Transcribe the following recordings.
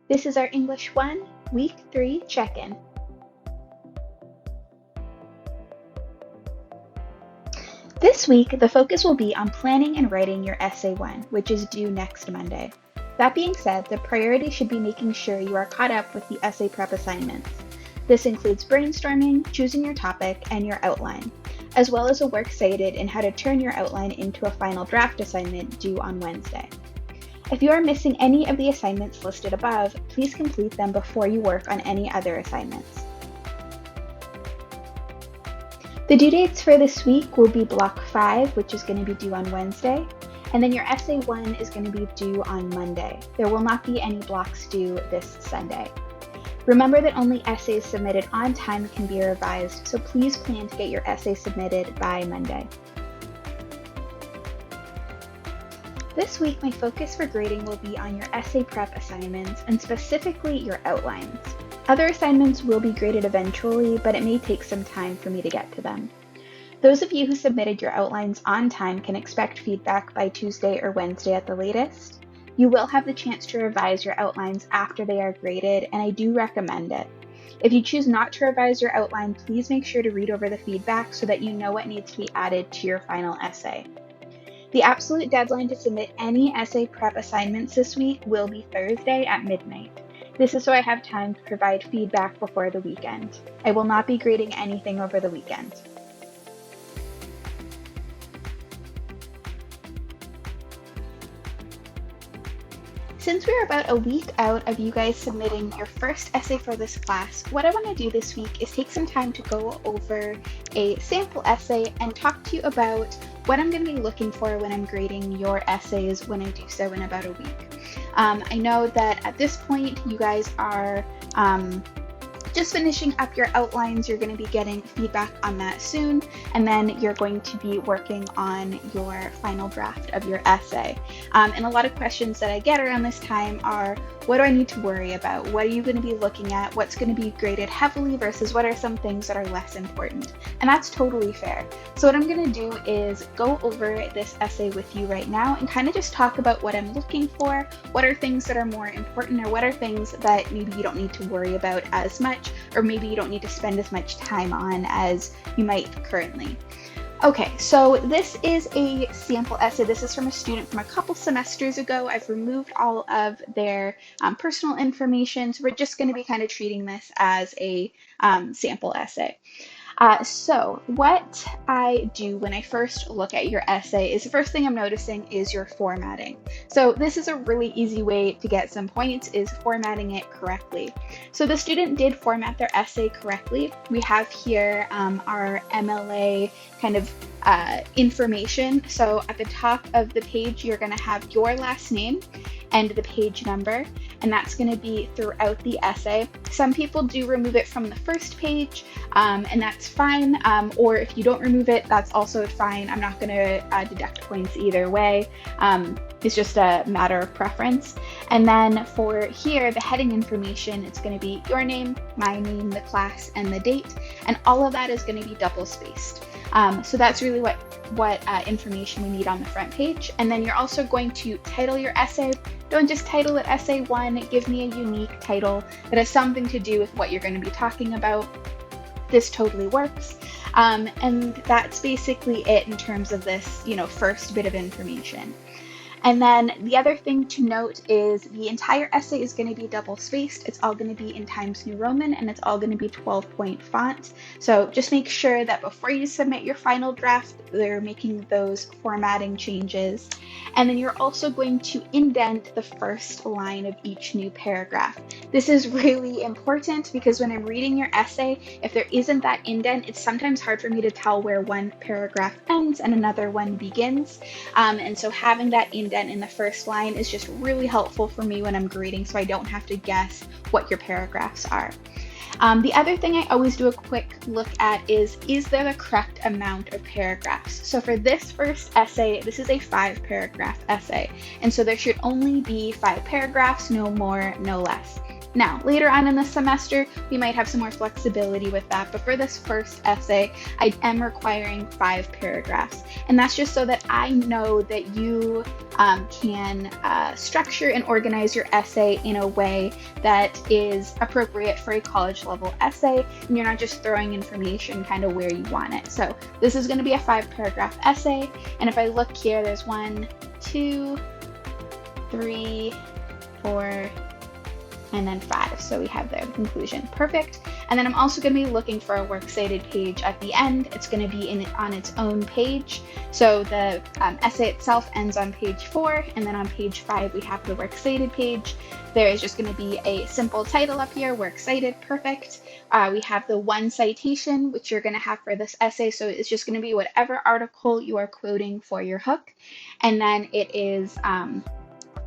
This is our English 1, Week 3 check-in. This week, the focus will be on planning and writing your Essay 1, which is due next Monday. That being said, the priority should be making sure you are caught up with the essay prep assignments. This includes brainstorming, choosing your topic, and your outline, as well as a works cited in how to turn your outline into a final draft assignment due on Wednesday. If you are missing any of the assignments listed above, please complete them before you work on any other assignments. The due dates for this week will be Block 5, which is going to be due on Wednesday, and then your Essay 1 is going to be due on Monday. There will not be any blocks due this Sunday. Remember that only essays submitted on time can be revised, so please plan to get your essay submitted by Monday. This week, my focus for grading will be on your essay prep assignments and specifically your outlines. Other assignments will be graded eventually, but it may take some time for me to get to them. Those of you who submitted your outlines on time can expect feedback by Tuesday or Wednesday at the latest. You will have the chance to revise your outlines after they are graded, and I do recommend it. If you choose not to revise your outline, please make sure to read over the feedback so that you know what needs to be added to your final essay. The absolute deadline to submit any essay prep assignments this week will be Thursday at midnight. This is so I have time to provide feedback before the weekend. I will not be grading anything over the weekend. Since we're about a week out of you guys submitting your first essay for this class, what I want to do this week is take some time to go over a sample essay and talk to you about what I'm going to be looking for when I'm grading your essays when I do so in about a week. I know that at this point you guys are just finishing up your outlines. You're going to be getting feedback on that soon, and then you're going to be working on your final draft of your essay. And a lot of questions that I get around this time are, what do I need to worry about? What are you going to be looking at? What's going to be graded heavily versus what are some things that are less important? And that's totally fair. So what I'm going to do is go over this essay with you right now and kind of just talk about what I'm looking for, what are things that are more important, or what are things that maybe you don't need to worry about as much, or maybe you don't need to spend as much time on as you might currently. Okay, so this is a sample essay. This is from a student from a couple semesters ago. I've removed all of their personal information, so we're just going to be kind of treating this as a sample essay. So what I do when I first look at your essay is the first thing I'm noticing is your formatting. So this is a really easy way to get some points, is formatting it correctly. So the student did format their essay correctly. We have here our MLA kind of information. So at the top of the page, you're going to have your last name and the page number, and that's going to be throughout the essay. Some people do remove it from the first page, and that's fine, or if you don't remove it, that's also fine. I'm not going to deduct points either way. It's just a matter of preference. And then for here, the heading information, it's going to be your name, my name, the class, and the date, and all of that is going to be double spaced. So that's really what information we need on the front page. And then you're also going to title your essay. Don't just title it Essay 1, give me a unique title that has something to do with what you're going to be talking about. This totally works. And that's basically it in terms of this, first bit of information. And then the other thing to note is the entire essay is going to be double spaced. It's all going to be in Times New Roman, and it's all going to be 12-point font. So just make sure that before you submit your final draft, they're making those formatting changes. And then you're also going to indent the first line of each new paragraph. This is really important because when I'm reading your essay, if there isn't that indent, it's sometimes hard for me to tell where one paragraph ends and another one begins. And so having that indent in the first line is just really helpful for me when I'm grading, so I don't have to guess what your paragraphs are. The other thing I always do a quick look at is there the correct amount of paragraphs? So for this first essay, this is a 5-paragraph essay, and so there should only be 5 paragraphs, no more, no less. Now, later on in the semester, we might have some more flexibility with that, but for this first essay, I am requiring 5 paragraphs. And that's just so that I know that you can structure and organize your essay in a way that is appropriate for a college level essay, and you're not just throwing information kind of where you want it. So this is going to be a 5-paragraph essay, and if I look here, there's 1, 2, 3, 4, and then 5. So we have the conclusion. Perfect. And then I'm also going to be looking for a works cited page at the end. It's going to be on its own page. So the essay itself ends on page 4, and then on page 5 we have the works cited page. There is just going to be a simple title up here, works cited. Perfect. We have the 1 citation, which you're going to have for this essay. So it's just going to be whatever article you are quoting for your hook. And then it is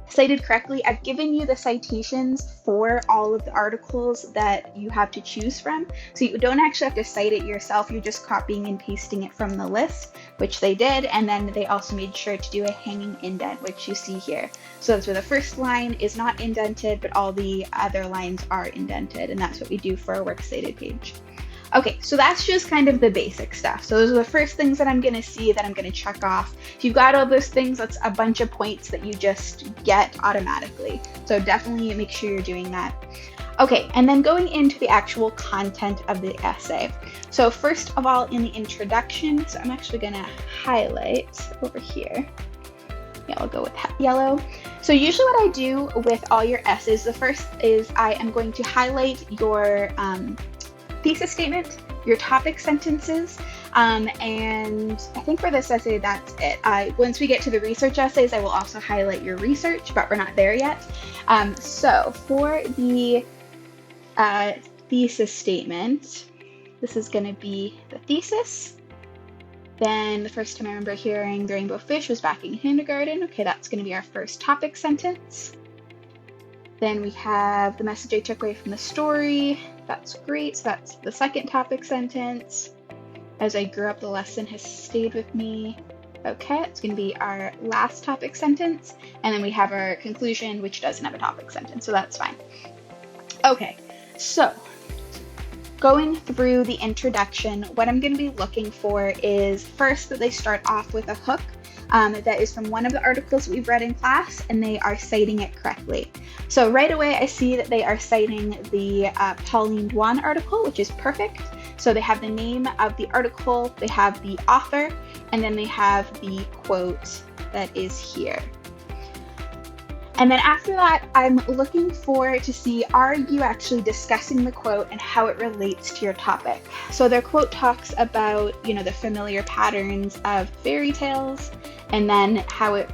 cited correctly. I've given you the citations for all of the articles that you have to choose from. So you don't actually have to cite it yourself. You're just copying and pasting it from the list, which they did. And then they also made sure to do a hanging indent, which you see here. So that's where the first line is not indented, but all the other lines are indented. And that's what we do for a works cited page. Okay, so that's just kind of the basic stuff. So those are the first things that I'm going to see that I'm going to check off. If you've got all those things, that's a bunch of points that you just get automatically. So definitely make sure you're doing that. Okay, and then going into the actual content of the essay. So first of all, in the introduction, so I'm actually going to highlight over here. Yeah, I'll go with yellow. So usually what I do with all your essays, the first is I am going to highlight your thesis statement, your topic sentences, and I think for this essay that's it. Once we get to the research essays, I will also highlight your research, but we're not there yet. So for the thesis statement, this is going to be the thesis. Then the first time I remember hearing the rainbow fish was back in kindergarten. Okay, that's going to be our first topic sentence. Then we have the message I took away from the story. That's great. So that's the second topic sentence. As I grew up, the lesson has stayed with me. Okay, it's going to be our last topic sentence. And then we have our conclusion, which doesn't have a topic sentence, so that's fine. Okay, so going through the introduction, what I'm going to be looking for is first that they start off with a hook that is from one of the articles we've read in class, and they are citing it correctly. So right away, I see that they are citing the Pauline Duan article, which is perfect. So they have the name of the article, they have the author, and then they have the quote that is here. And then after that, I'm looking for to see, are you actually discussing the quote and how it relates to your topic? So their quote talks about, the familiar patterns of fairy tales, and then how it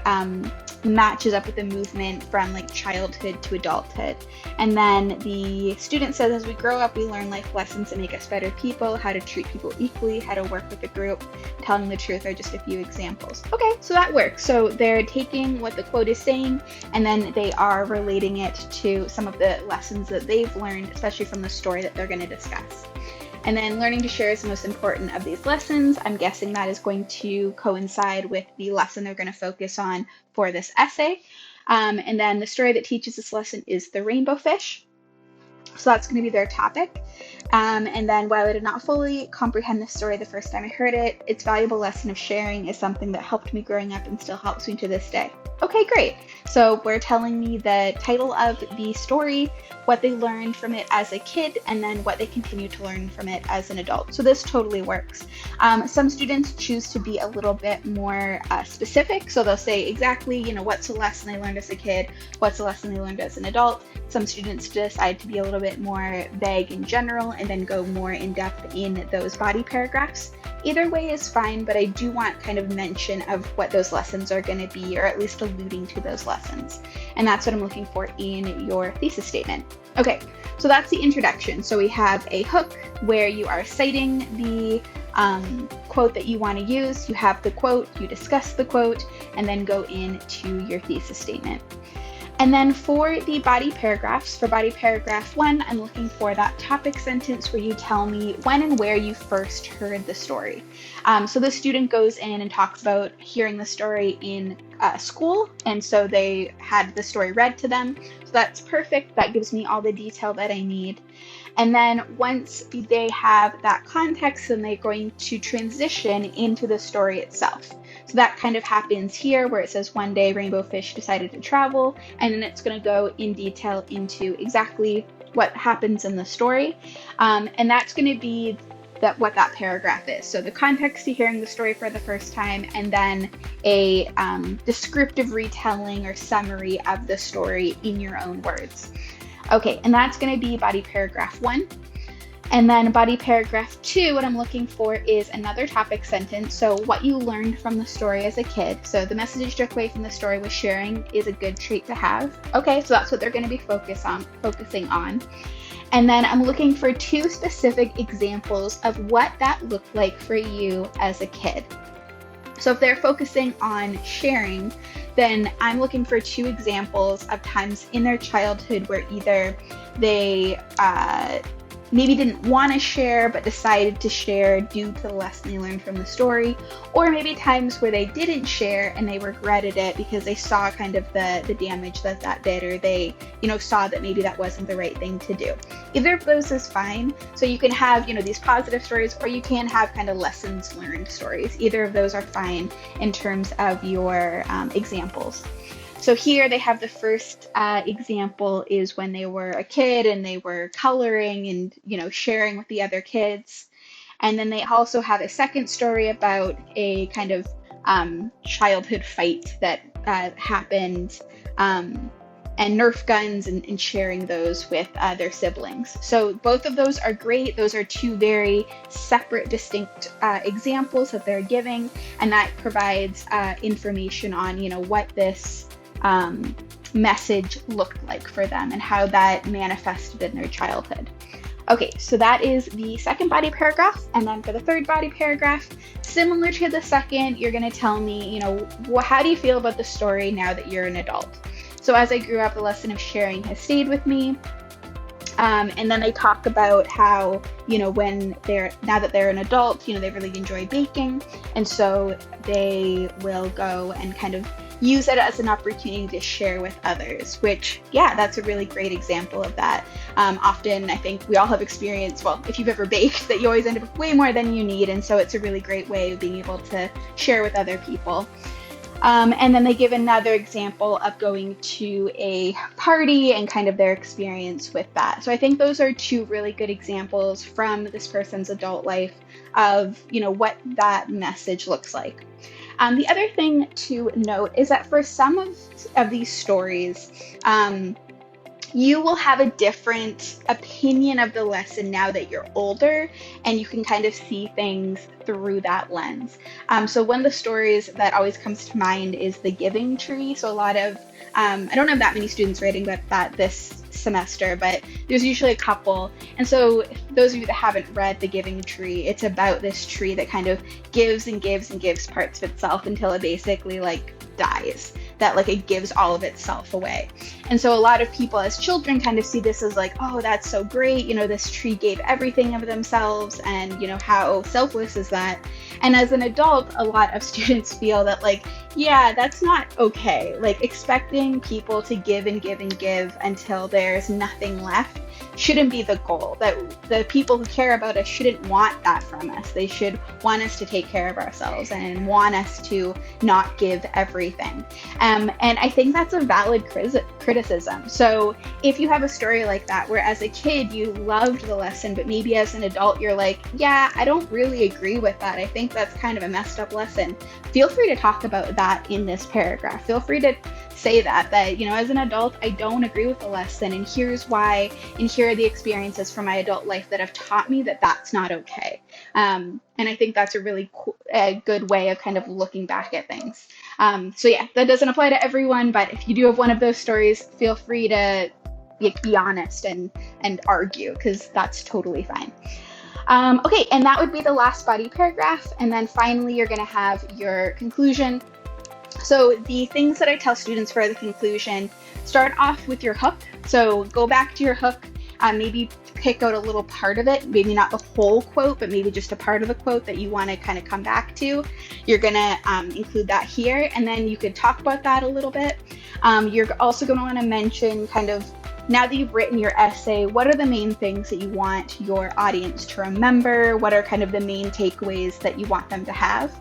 matches up with the movement from like childhood to adulthood. And then the student says, as we grow up, we learn life lessons that make us better people, how to treat people equally, how to work with a group. Telling the truth are just a few examples. Okay, so that works. So they're taking what the quote is saying, and then they are relating it to some of the lessons that they've learned, especially from the story that they're going to discuss. And then learning to share is the most important of these lessons. I'm guessing that is going to coincide with the lesson they're going to focus on for this essay. And then the story that teaches this lesson is the rainbow fish. So that's going to be their topic. And then while I did not fully comprehend this story the first time I heard it, its valuable lesson of sharing is something that helped me growing up and still helps me to this day. Okay, great. So we're telling me the title of the story, what they learned from it as a kid, and then what they continue to learn from it as an adult. So this totally works. Some students choose to be a little bit more specific. So they'll say exactly, what's the lesson they learned as a kid, what's the lesson they learned as an adult. Some students decide to be a little bit more vague in general and then go more in depth in those body paragraphs. Either way is fine, but I do want kind of mention of what those lessons are going to be, or at least alluding to those lessons. And that's what I'm looking for in your thesis statement. Okay, so that's the introduction. So we have a hook where you are citing the quote that you want to use. You have the quote, you discuss the quote, and then go into your thesis statement. And then for the body paragraphs, for body paragraph 1, I'm looking for that topic sentence where you tell me when and where you first heard the story. So the student goes in and talks about hearing the story in school, and so they had the story read to them. So that's perfect. That gives me all the detail that I need. And then once they have that context, then they're going to transition into the story itself. So that kind of happens here where it says one day Rainbow Fish decided to travel, and then it's going to go in detail into exactly what happens in the story. And that's going to be what that paragraph is. So the context to hearing the story for the first time, and then a descriptive retelling or summary of the story in your own words. Okay, and that's going to be body paragraph 1. And then body paragraph 2, what I'm looking for is another topic sentence. So what you learned from the story as a kid. So the message you took away from the story was sharing is a good trait to have. Okay, so that's what they're going to be focusing on. And then I'm looking for 2 specific examples of what that looked like for you as a kid. So if they're focusing on sharing, then I'm looking for 2 examples of times in their childhood where either they maybe didn't want to share but decided to share due to the lesson they learned from the story, or maybe times where they didn't share and they regretted it because they saw kind of the damage that did, or they saw that maybe that wasn't the right thing to do. Either of those is fine. So you can have these positive stories, or you can have kind of lessons learned stories. Either of those are fine in terms of your examples. So here they have the first example is when they were a kid and they were coloring and, sharing with the other kids. And then they also have a second story about a kind of childhood fight that happened, and Nerf guns and sharing those with their siblings. So both of those are great. Those are 2 very separate, distinct examples that they're giving, and that provides information on, what this message looked like for them and how that manifested in their childhood. Okay, so that is the second body paragraph. And then for the third body paragraph, similar to the second, you're going to tell me, how do you feel about the story now that you're an adult? So as I grew up, the lesson of sharing has stayed with me. And then they talk about how, now that they're an adult, they really enjoy baking. And so they will go and kind of use it as an opportunity to share with others, which, that's a really great example of that. Often, I think we all have experienced, if you've ever baked, that you always end up with way more than you need. And so it's a really great way of being able to share with other people. And then they give another example of going to a party and kind of their experience with that. So I think those are 2 really good examples from this person's adult life of, what that message looks like. The other thing to note is that for some of these stories, you will have a different opinion of the lesson now that you're older, and you can kind of see things through that lens. So one of the stories that always comes to mind is The Giving Tree. So a lot of, I don't have that many students writing about that this semester, but there's usually a couple. And so those of you that haven't read The Giving Tree, it's about this tree that kind of gives and gives and gives parts of itself until it basically dies, that it gives all of itself away. And so a lot of people as children kind of see this as oh, that's so great, this tree gave everything of themselves, and how selfless is that? And as an adult, a lot of students feel that that's not okay. Expecting people to give and give and give until there's nothing left shouldn't be the goal. That the people who care about us shouldn't want that from us. They should want us to take care of ourselves and want us to not give everything. And I think that's a valid criticism. So if you have a story like that, where as a kid you loved the lesson, but maybe as an adult you're I don't really agree with that. I think that's kind of a messed up lesson. Feel free to talk about that in this paragraph. Feel free to say that as an adult, I don't agree with the lesson, and here's why, and here are the experiences from my adult life that have taught me that that's not okay. And I think that's a really good way of kind of looking back at things. So that doesn't apply to everyone, but if you do have one of those stories, feel free to be honest and argue, because that's totally fine. Okay, and that would be the last body paragraph. And then finally, you're going to have your conclusion. So the things that I tell students for the conclusion, start off with your hook. So go back to your hook. maybe pick out a little part of it, maybe not the whole quote, but maybe just a part of the quote that you want to kind of come back to. You're going to include that here, and then you could talk about that a little bit. You're also going to want to mention kind of, now that you've written your essay, what are the main things that you want your audience to remember? What are kind of the main takeaways that you want them to have?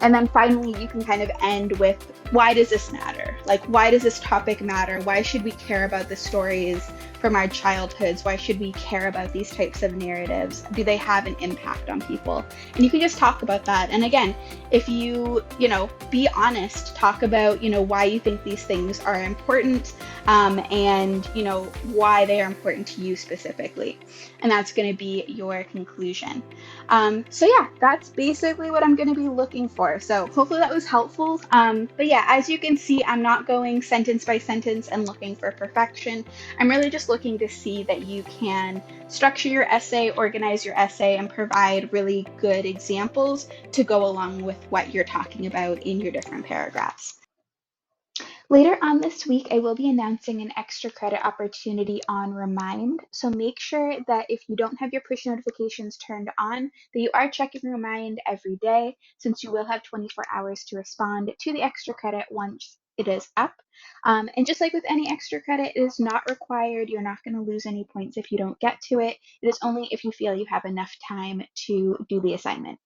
And then finally, you can kind of end with, why does this matter? Like, why does this topic matter? Why should we care about the stories from our childhoods? Why should we care about these types of narratives? Do they have an impact on people? And you can just talk about that. And again, if be honest, talk about, why you think these things are important, and, why they are important to you specifically. And that's going to be your conclusion. So yeah, that's basically what I'm going to be looking for. So hopefully that was helpful. But yeah, as you can see, I'm not going sentence by sentence and looking for perfection. I'm really just looking to see that you can structure your essay, organize your essay, and provide really good examples to go along with what you're talking about in your different paragraphs. Later on this week, I will be announcing an extra credit opportunity on Remind. So make sure that if you don't have your push notifications turned on, that you are checking Remind every day, since you will have 24 hours to respond to the extra credit once it is up. And just like with any extra credit, it is not required. You're not going to lose any points if you don't get to it. It is only if you feel you have enough time to do the assignment.